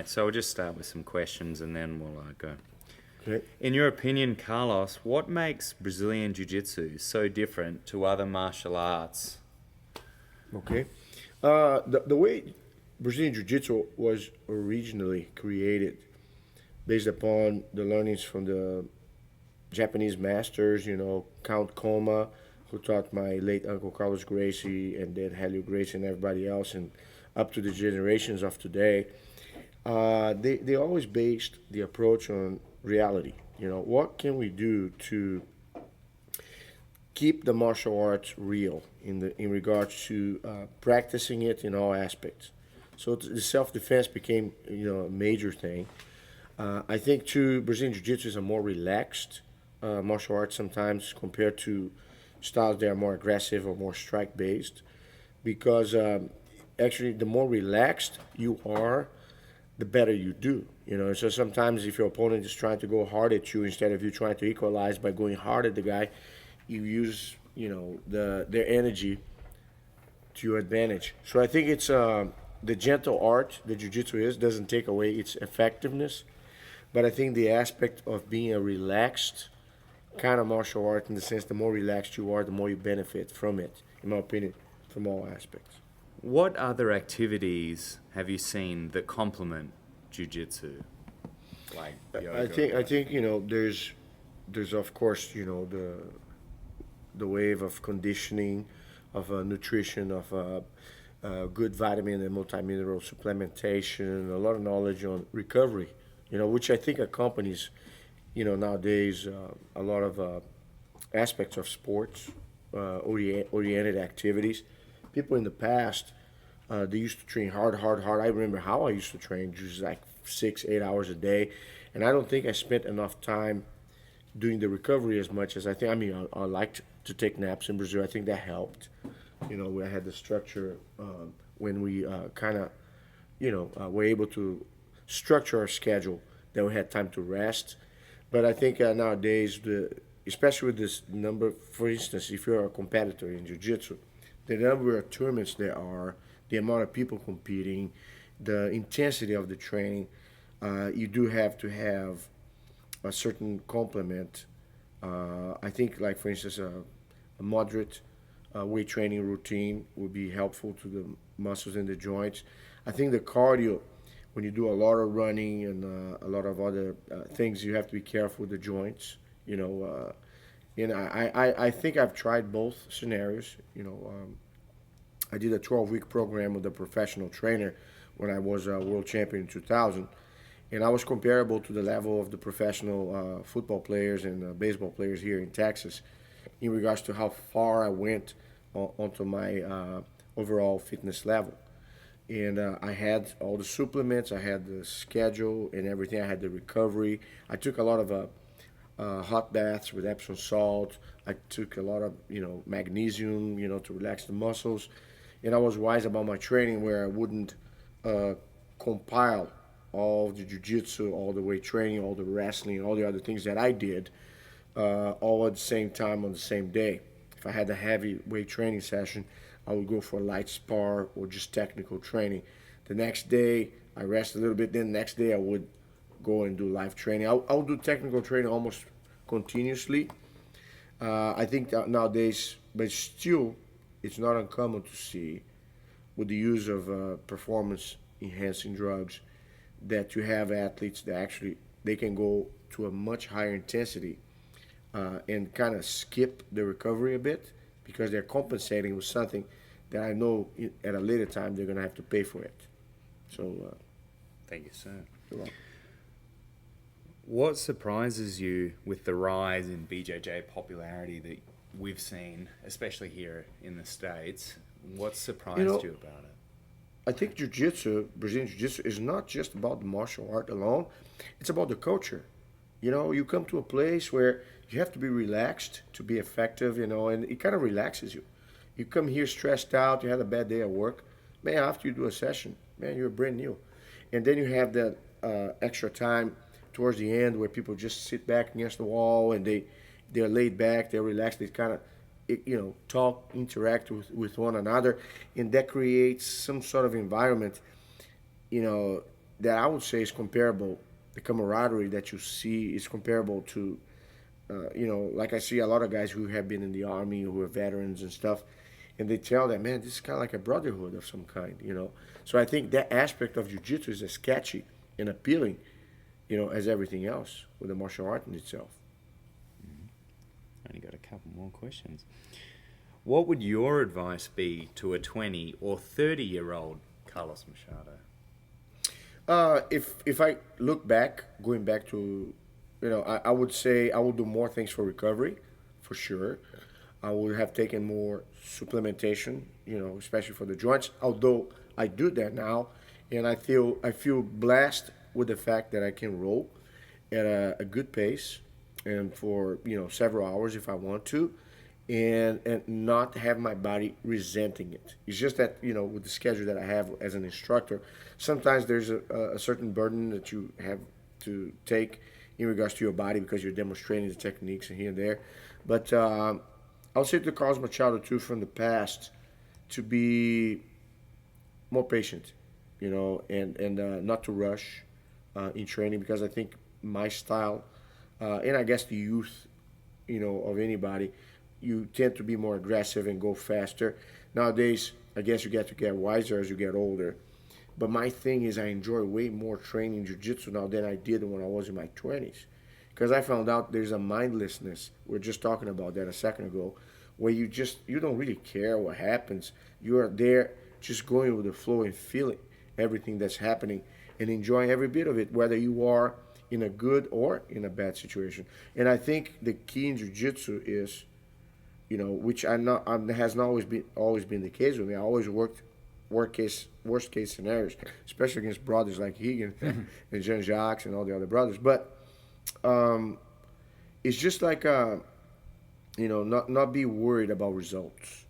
mate. So we'll just start with some questions and then we'll go. Okay. In your opinion, Carlos, what makes Brazilian Jiu Jitsu so different to other martial arts? Okay. The way Brazilian Jiu Jitsu was originally created, based upon the learnings from the Japanese masters, Count Koma, who taught my late uncle Carlos Gracie, and then Helio Gracie and everybody else, and up to the generations of today, they always based the approach on reality. What can we do to keep the martial arts real in regards to practicing it in all aspects. So the self-defense became a major thing. I think too Brazilian Jiu-Jitsu is a more relaxed martial art sometimes compared to styles that are more aggressive or more strike-based, because actually the more relaxed you are, the better you do. So sometimes if your opponent is trying to go hard at you, instead of you trying to equalize by going hard at the guy, you use their energy to your advantage. So I think it's the gentle art that jiu-jitsu doesn't take away its effectiveness, but I think the aspect of being a relaxed kind of martial art, in the sense the more relaxed you are, the more you benefit from it, in my opinion, from all aspects. What other activities have you seen that complement jiu-jitsu? Like yoga? I think there's of course the wave of conditioning, of nutrition, of good vitamin and multi-mineral supplementation, a lot of knowledge on recovery, which I think accompanies, nowadays a lot of aspects of sports, oriented activities. People in the past, they used to train hard. I remember how I used to train, just like 6-8 hours a day, and I don't think I spent enough time doing the recovery as much as I think. I mean, I liked to take naps in Brazil. I think that helped. We had the structure when we kind of, were able to structure our schedule, that we had time to rest. But I think nowadays, especially with this number, for instance, if you're a competitor in jiu-jitsu, the number of tournaments there are, the amount of people competing, the intensity of the training, you do have to have a certain complement. I think, like for instance, a moderate weight training routine would be helpful to the muscles and the joints. I think the cardio, when you do a lot of running and a lot of other things, you have to be careful with the joints. I think I've tried both scenarios. I did a 12-week program with a professional trainer when I was a world champion in 2000, and I was comparable to the level of the professional football players and baseball players here in Texas, in regards to how far I went onto my overall fitness level. And I had all the supplements, I had the schedule and everything, I had the recovery. I took a lot of hot baths with Epsom salt. I took a lot of magnesium, to relax the muscles. And I was wise about my training, where I wouldn't compile all the jiu-jitsu, all the weight training, all the wrestling, all the other things that I did, all at the same time on the same day. If I had a heavy weight training session, I would go for a light spar or just technical training. The next day, I rest a little bit. Then the next day, I would go and do live training. I'll do technical training almost continuously. I think that nowadays, but still, it's not uncommon to see, with the use of performance-enhancing drugs, that you have athletes that actually they can go to a much higher intensity and kind of skip the recovery a bit, because they're compensating with something that I know at a later time they're going to have to pay for it. So, thank you, sir. You're welcome. What surprises you with the rise in BJJ popularity that we've seen, especially here in the States? What surprised you about it? I think jiu-jitsu, Brazilian jiu-jitsu, is not just about the martial art alone. It's about the culture. You come to a place where you have to be relaxed to be effective, and it kind of relaxes you. You come here stressed out, you had a bad day at work. Man, after you do a session, man, you're brand new. And then you have that extra time towards the end where people just sit back against the wall and they're laid back, they're relaxed, they kind of talk, interact with one another, and that creates some sort of environment, that I would say is comparable. The camaraderie that you see is comparable to, like I see a lot of guys who have been in the army, who are veterans and stuff, and they tell that, man, this is kind of like a brotherhood of some kind. So I think that aspect of jiu-jitsu is as catchy and appealing, as everything else with the martial art in itself. Only got a couple more questions. What would your advice be to a 20 or 30-year-old Carlos Machado? If I look back, going back to, I would say I would do more things for recovery, for sure. I would have taken more supplementation, especially for the joints. Although I do that now, and I feel blessed with the fact that I can roll at a good pace, and for several hours if I want to, and not have my body resenting it. It's just that with the schedule that I have as an instructor, sometimes there's a certain burden that you have to take in regards to your body because you're demonstrating the techniques and here and there. But I'll say to Carlos Machado too from the past to be more patient, and not to rush in training, because I think my style, and I guess the youth, of anybody, you tend to be more aggressive and go faster. Nowadays, I guess you get to get wiser as you get older. But my thing is I enjoy way more training jiu-jitsu now than I did when I was in my 20s. Because I found out there's a mindlessness, we were just talking about that a second ago, where you don't really care what happens. You are there just going with the flow and feeling everything that's happening and enjoying every bit of it, whether you are in a good or in a bad situation. And I think the key in jiu-jitsu is, which has not always been the case with me. I always worked worst case scenarios, especially against brothers like Higan and Jean-Jacques and all the other brothers. But it's just like not be worried about results,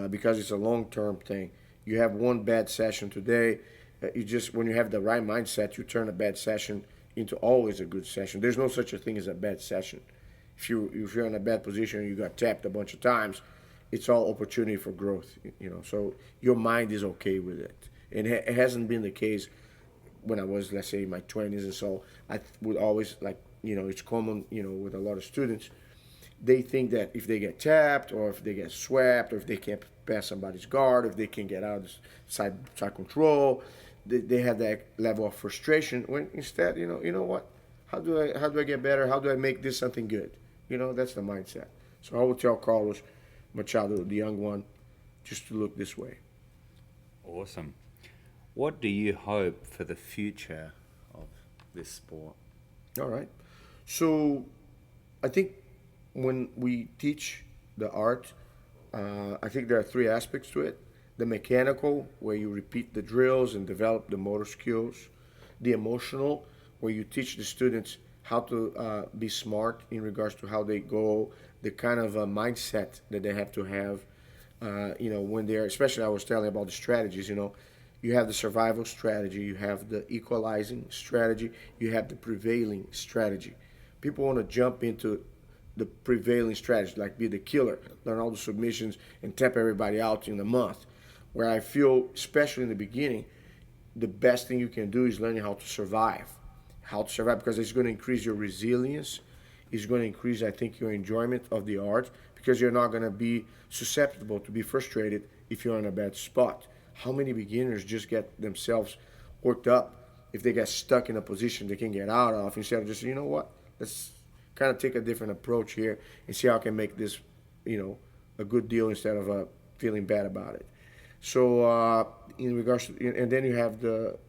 because it's a long-term thing. You have one bad session today. When you have the right mindset, you turn a bad session into always a good session. There's no such a thing as a bad session. If you're in a bad position and you got tapped a bunch of times, it's all opportunity for growth. So your mind is okay with it. And it hasn't been the case when I was, let's say, in my 20s, and so I would always, it's common, with a lot of students. They think that if they get tapped, or if they get swept, or if they can't pass somebody's guard, if they can get out of side control, they have that level of frustration. When instead, you know what? How do I get better? How do I make this something good? That's the mindset. So I would tell Carlos Machado, the young one, just to look this way. Awesome. What do you hope for the future of this sport? All right. So I think when we teach the art, I think there are three aspects to it. The mechanical, where you repeat the drills and develop the motor skills. The emotional, where you teach the students how to be smart in regards to how they go, the kind of mindset that they have to have, when they're, especially I was telling about the strategies, you have the survival strategy, you have the equalizing strategy, you have the prevailing strategy. People want to jump into the prevailing strategy, like be the killer, learn all the submissions and tap everybody out in a month. Where I feel, especially in the beginning, the best thing you can do is learning how to survive. Because it's going to increase your resilience. It's going to increase, I think, your enjoyment of the art, because you're not going to be susceptible to be frustrated if you're in a bad spot. How many beginners just get themselves worked up if they get stuck in a position they can get out of, instead of just, let's kind of take a different approach here and see how I can make this, a good deal instead of feeling bad about it. So in regards to, and then you have the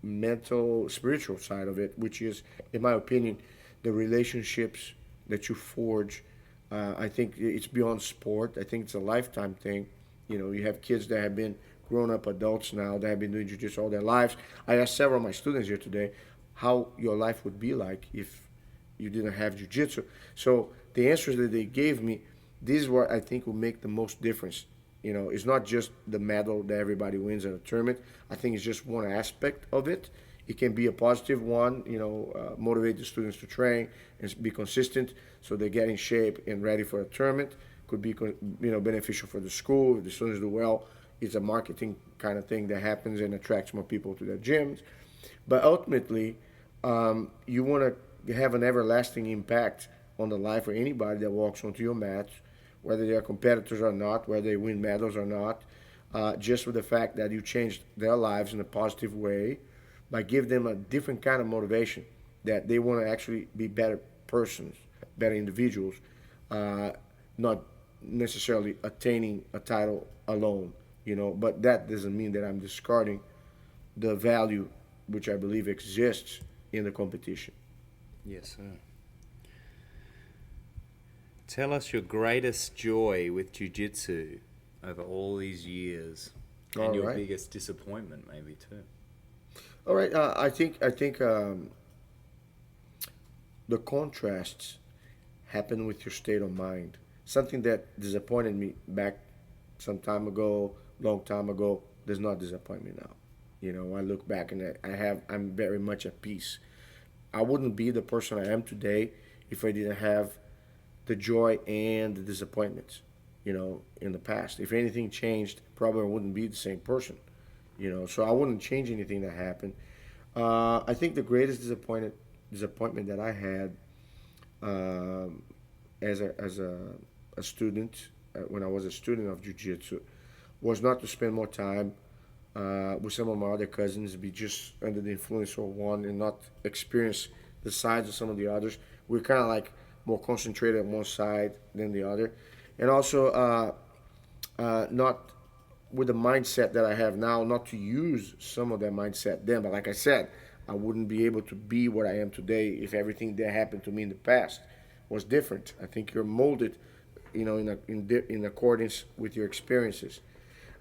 mental, spiritual side of it, which is, in my opinion, the relationships that you forge. I think it's beyond sport. I think it's a lifetime thing. You have kids that have been grown-up adults now that have been doing jiu-jitsu all their lives. I asked several of my students here today how your life would be like if you didn't have jiu-jitsu. So the answers that they gave me, this is what I think will make the most difference. It's not just the medal that everybody wins at a tournament. I think it's just one aspect of it. It can be a positive one, motivate the students to train and be consistent so they get in shape and ready for a tournament. Could be, beneficial for the school. If the students do well, it's a marketing kind of thing that happens and attracts more people to their gyms. But ultimately, you want to have an everlasting impact on the life of anybody that walks onto your mat, whether they are competitors or not, whether they win medals or not, just with the fact that you changed their lives in a positive way by giving them a different kind of motivation that they want to actually be better persons, better individuals, not necessarily attaining a title alone, but that doesn't mean that I'm discarding the value which I believe exists in the competition. Yes, sir. Tell us your greatest joy with jiu-jitsu over all these years, and All your right. biggest disappointment, maybe too. All right. I think the contrasts happen with your state of mind. Something that disappointed me back some time ago, long time ago, does not disappoint me now. I look back and I'm very much at peace. I wouldn't be the person I am today if I didn't have the joy and the disappointments, in the past. If anything changed, probably I wouldn't be the same person, So I wouldn't change anything that happened. I think the greatest disappointment that I had as a student, when I was a student of jiu-jitsu, was not to spend more time with some of my other cousins, be just under the influence of one and not experience the sides of some of the others. We're kind of like more concentrated on one side than the other. And also, not with the mindset that I have now, not to use some of that mindset then. But like I said, I wouldn't be able to be what I am today if everything that happened to me in the past was different. I think you're molded, in accordance with your experiences.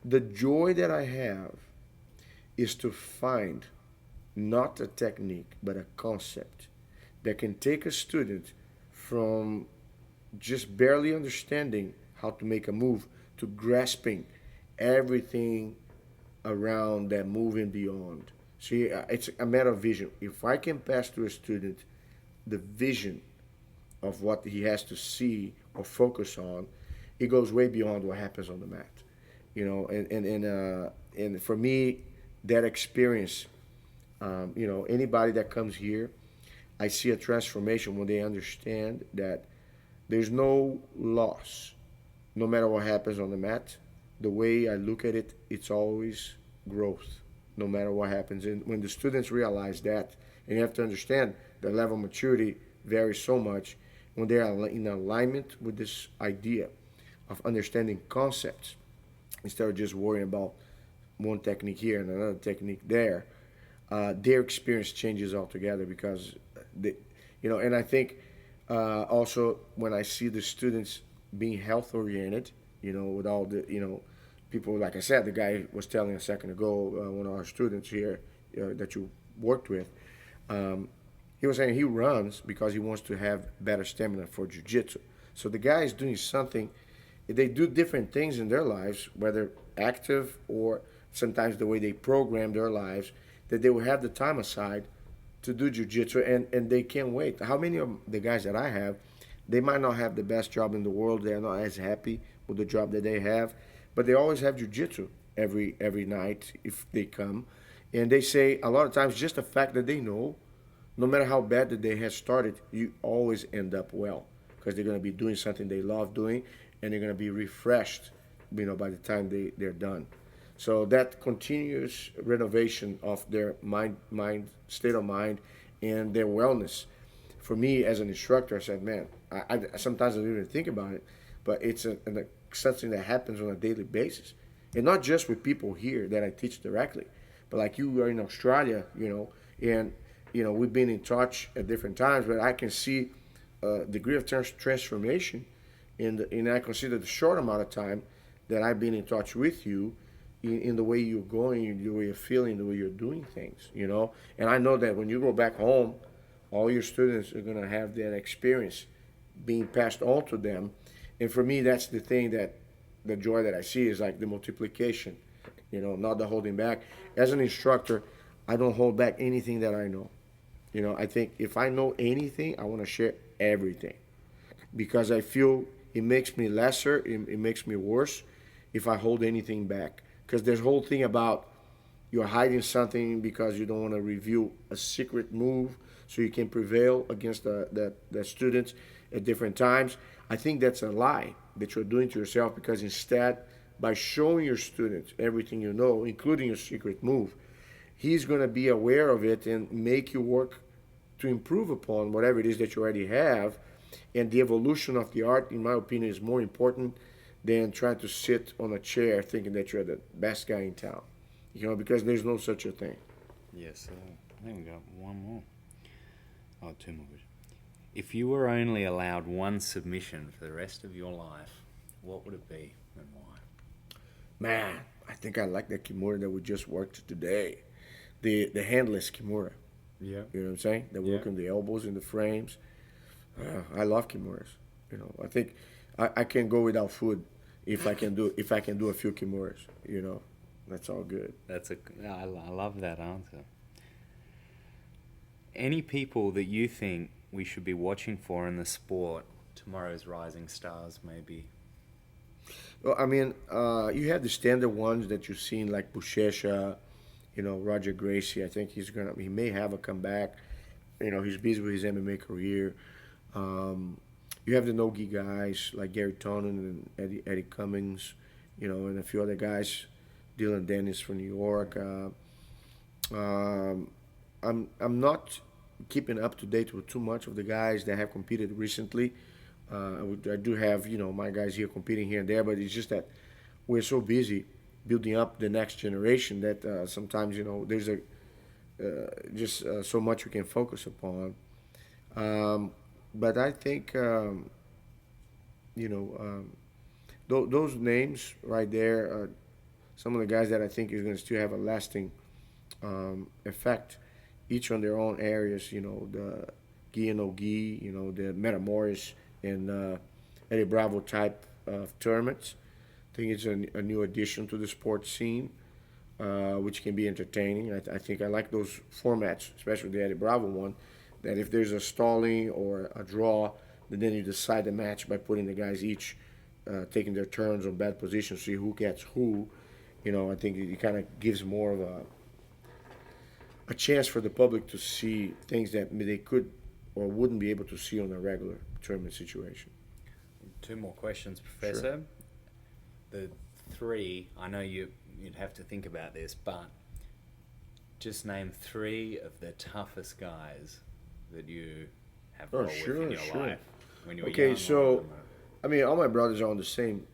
The joy that I have is to find not a technique, but a concept that can take a student from just barely understanding how to make a move to grasping everything around that move and beyond. See, it's a matter of vision. If I can pass to a student the vision of what he has to see or focus on, it goes way beyond what happens on the mat. And for me, that experience, anybody that comes here, I see a transformation when they understand that there's no loss, no matter what happens on the mat. The way I look at it, it's always growth, no matter what happens. And when the students realize that, and you have to understand the level of maturity varies so much, when they are in alignment with this idea of understanding concepts, instead of just worrying about one technique here and another technique there, their experience changes altogether because and I think also when I see the students being health oriented, with all the people, like I said, the guy was telling a second ago, one of our students here that you worked with, he was saying he runs because he wants to have better stamina for jiu-jitsu. So the guy is doing something. They do different things in their lives, whether active or sometimes the way they program their lives, that they will have the time aside to do jiu-jitsu, and they can't wait. How many of the guys that I have, they might not have the best job in the world. They're not as happy with the job that they have, but they always have jiu-jitsu every night if they come. And they say a lot of times just the fact that they know, no matter how bad the day has started, you always end up well because they're going to be doing something they love doing, and they're going to be refreshed, by the time they're done. So that continuous renovation of their state of mind, and their wellness. For me, as an instructor, I said, man, I sometimes I don't even think about it, but it's something that happens on a daily basis, and not just with people here that I teach directly, but like you are in Australia, and we've been in touch at different times, but I can see a degree of transformation in I consider the short amount of time that I've been in touch with you, in the way you're going, the way you're feeling, the way you're doing things, And I know that when you go back home, all your students are going to have that experience being passed on to them. And for me, that's the joy that I see is like the multiplication, not the holding back. As an instructor, I don't hold back anything that I know. I think if I know anything, I want to share everything because I feel it makes me lesser, it makes me worse if I hold anything back. Because there's a whole thing about you're hiding something because you don't want to reveal a secret move so you can prevail against the students at different times. I think that's a lie that you're doing to yourself, because instead, by showing your students everything you know, including your secret move, he's going to be aware of it and make you work to improve upon whatever it is that you already have. And the evolution of the art, in my opinion, is more important than trying to sit on a chair thinking that you're the best guy in town. You know, because there's no such a thing. Yes, I think we got one more. Oh, two more. If you were only allowed one submission for the rest of your life, what would it be and why? Man, I think I like that Kimura that we just worked today. The handless Kimura. Yeah. You know what I'm saying? That work on the elbows and the frames. I love Kimuras. You know, I think I can go without food if I can do a few Kimuras. You know, that's all good. I love that answer. Any people that you think we should be watching for in the sport, tomorrow's rising stars, maybe? Well, I mean, you have the standard ones that you've seen, like Buchecha, you know, Roger Gracie. I think he may have a comeback. You know, he's busy with his MMA career. You have the no-gi guys like Gary Tonin and Eddie Cummings, you know, and a few other guys, Dylan Dennis from New York. I'm not keeping up to date with too much of the guys that have competed recently. I do have, you know, my guys here competing here and there, but it's just that we're so busy building up the next generation that sometimes, you know, there's just so much we can focus upon. But I think, you know, those names right there are some of the guys that I think is going to still have a lasting effect, each on their own areas. You know, the gi and no-gi, you know, the Meta Morris and Eddie Bravo type of tournaments. I think it's a new addition to the sports scene, which can be entertaining. I think I like those formats, especially the Eddie Bravo one, that if there's a stalling or a draw, then you decide the match by putting the guys each taking their turns on bad positions, see who gets who. You know, I think it kind of gives more of a chance for the public to see things that they could or wouldn't be able to see on a regular tournament situation. Two more questions, Professor. Sure. The three, I know you'd have to think about this, but just name three of the toughest guys that you have rolled with in your life when you were young. Okay, so I mean, all my brothers are on the same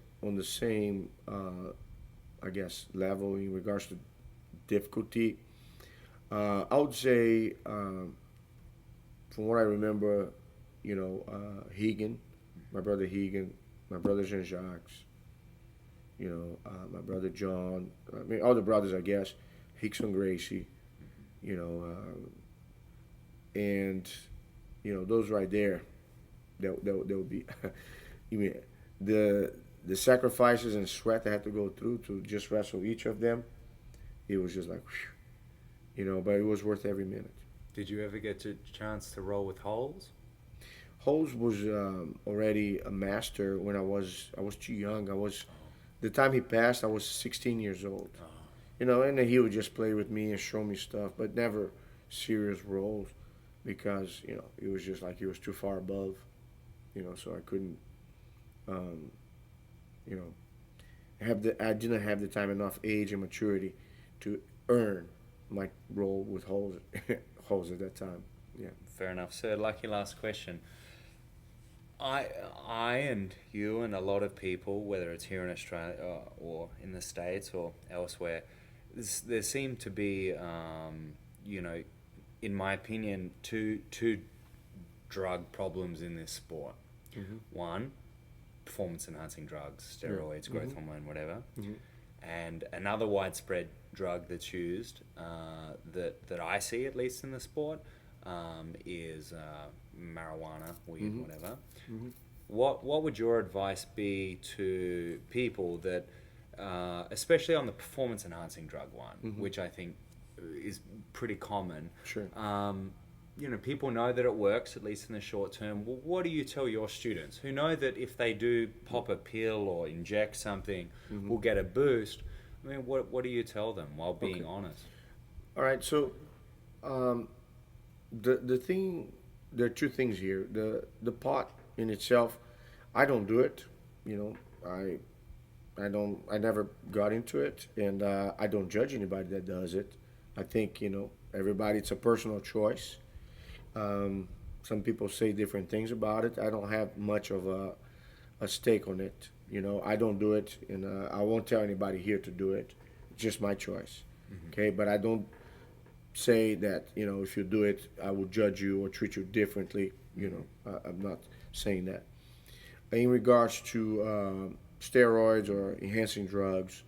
I guess level in regards to difficulty. I would say, from what I remember, you know, Hegan, my brother Hegan, my brother Jean-Jacques, you know, my brother John, I mean, all the brothers, I guess, Hickson Gracie, you know, and, you know, those right there, that would be, you mean, the sacrifices and sweat I had to go through to just wrestle each of them, it was just like, whew, you know, but it was worth every minute. Did you ever get a chance to roll with Holes? Holes was already a master when I was too young. The time he passed, I was 16 years old. Oh. You know, and then he would just play with me and show me stuff, but never serious rolls, because, you know, it was just like he was too far above, you know, so I couldn't, you know, I didn't have the time, enough age and maturity to earn my role with Holes at that time. Yeah. Fair enough, sir. Lucky last question. I and you and a lot of people, whether it's here in Australia or in the States or elsewhere, there seem to be, you know, in my opinion, two drug problems in this sport. Mm-hmm. One, performance-enhancing drugs, steroids, growth Mm-hmm. hormone, whatever. Mm-hmm. And another widespread drug that's used, that I see, at least in the sport, is marijuana, weed, Mm-hmm. whatever. Mm-hmm. What would your advice be to people that, especially on the performance-enhancing drug one, Mm-hmm. which I think is pretty common? Sure. You know, people know that it works, at least in the short term. Well, what do you tell your students who know that if they do pop a pill or inject something, Mm-hmm. will get a boost? I mean, what do you tell them while being honest? All right, so the thing, there are two things here. The pot in itself, I don't do it. You know, I never got into it, and I don't judge anybody that does it. I think, you know, everybody, it's a personal choice. Some people say different things about it. I don't have much of a stake on it. You know, I don't do it, and I won't tell anybody here to do it. It's just my choice. Okay, but I don't say that, you know, if you do it, I will judge you or treat you differently. You know, I'm not saying that. In regards to steroids or enhancing drugs,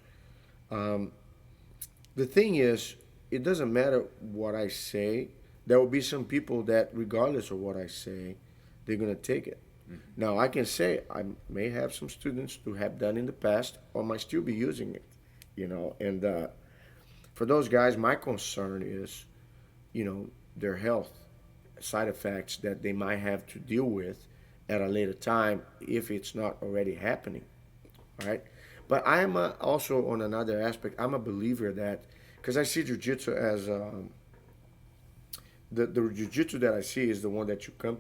the thing is, it doesn't matter what I say. There will be some people that, regardless of what I say, they're going to take it. Now, I can say I may have some students who have done in the past or might still be using it, you know. And for those guys, my concern is, you know, their health, side effects that they might have to deal with at a later time if it's not already happening, all right? But I am also, on another aspect, I'm a believer that, because I see jiu-jitsu as, the jiu-jitsu that I see is the one that you come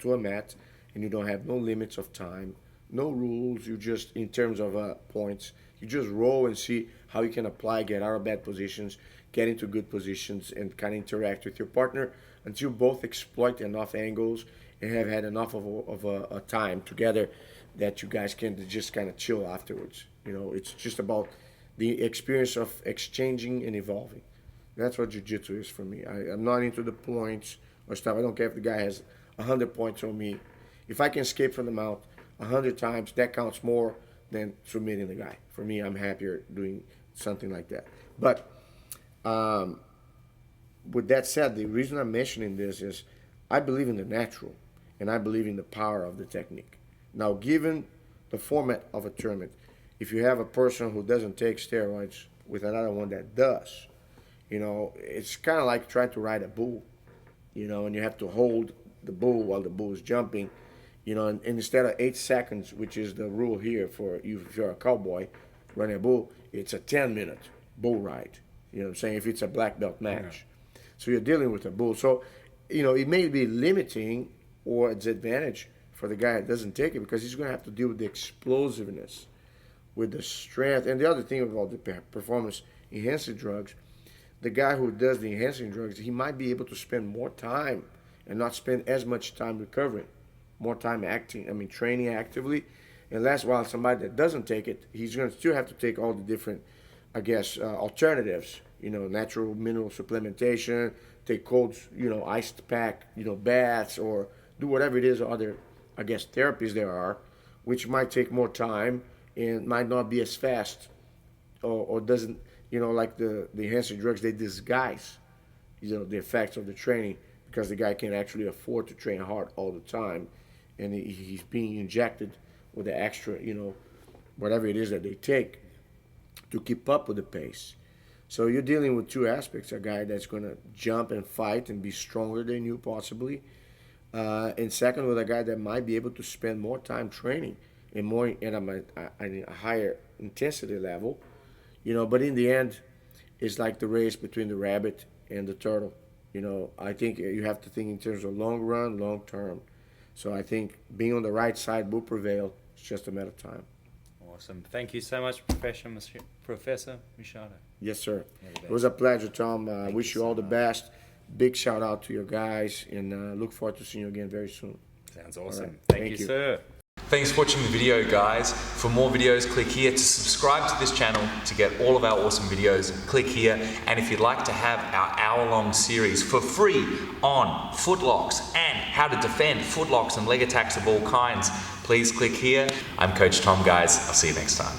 to a mat and you don't have no limits of time, no rules. You just, in terms of points, you just roll and see how you can apply, get out of bad positions, get into good positions, and kind of interact with your partner until both exploit enough angles and have had enough of a time together that you guys can just kind of chill afterwards. You know, it's just about the experience of exchanging and evolving. That's what jiu-jitsu is for me. I'm not into the points or stuff. I don't care if the guy has 100 points on me. If I can escape from the mount 100 times, that counts more than submitting the guy. For me, I'm happier doing something like that. But with that said, the reason I'm mentioning this is I believe in the natural, and I believe in the power of the technique. Now, given the format of a tournament, if you have a person who doesn't take steroids with another one that does, you know, it's kind of like trying to ride a bull, you know, and you have to hold the bull while the bull is jumping, you know, and instead of 8 seconds, which is the rule here for you, if you're a cowboy running a bull, it's a 10-minute bull ride. You know what I'm saying? If it's a black belt match. Yeah. So you're dealing with a bull. So, you know, it may be limiting or it's advantage for the guy that doesn't take it because he's going to have to deal with the explosiveness, with the strength. And the other thing about the performance enhancing drugs, the guy who does the enhancing drugs, he might be able to spend more time and not spend as much time recovering, more time training actively. And that's why somebody that doesn't take it, he's going to still have to take all the different, I guess, alternatives, you know, natural mineral supplementation, take cold, you know, iced pack, you know, baths, or do whatever it is, other, I guess, therapies there are, which might take more time and might not be as fast or doesn't, you know, like the enhancing drugs, they disguise, you know, the effects of the training because the guy can't actually afford to train hard all the time, and he's being injected with the extra, you know, whatever it is that they take to keep up with the pace. So you're dealing with two aspects: a guy that's going to jump and fight and be stronger than you possibly, and second, with a guy that might be able to spend more time training and more at a higher intensity level, you know. But in the end, it's like the race between the rabbit and the turtle. You know, I think you have to think in terms of long run, long term. So I think being on the right side will prevail. It's just a matter of time. Awesome. Thank you so much, Professor Machado. Yes, sir. It was a pleasure, Tom. I wish you all the best. Big shout out to your guys, and look forward to seeing you again very soon. Sounds awesome. Right. Thank you, sir. Thanks for watching the video, guys. For more videos, click here. To subscribe to this channel to get all of our awesome videos, click here. And if you'd like to have our hour-long series for free on footlocks and how to defend footlocks and leg attacks of all kinds, please click here. I'm Coach Tom, guys. I'll see you next time.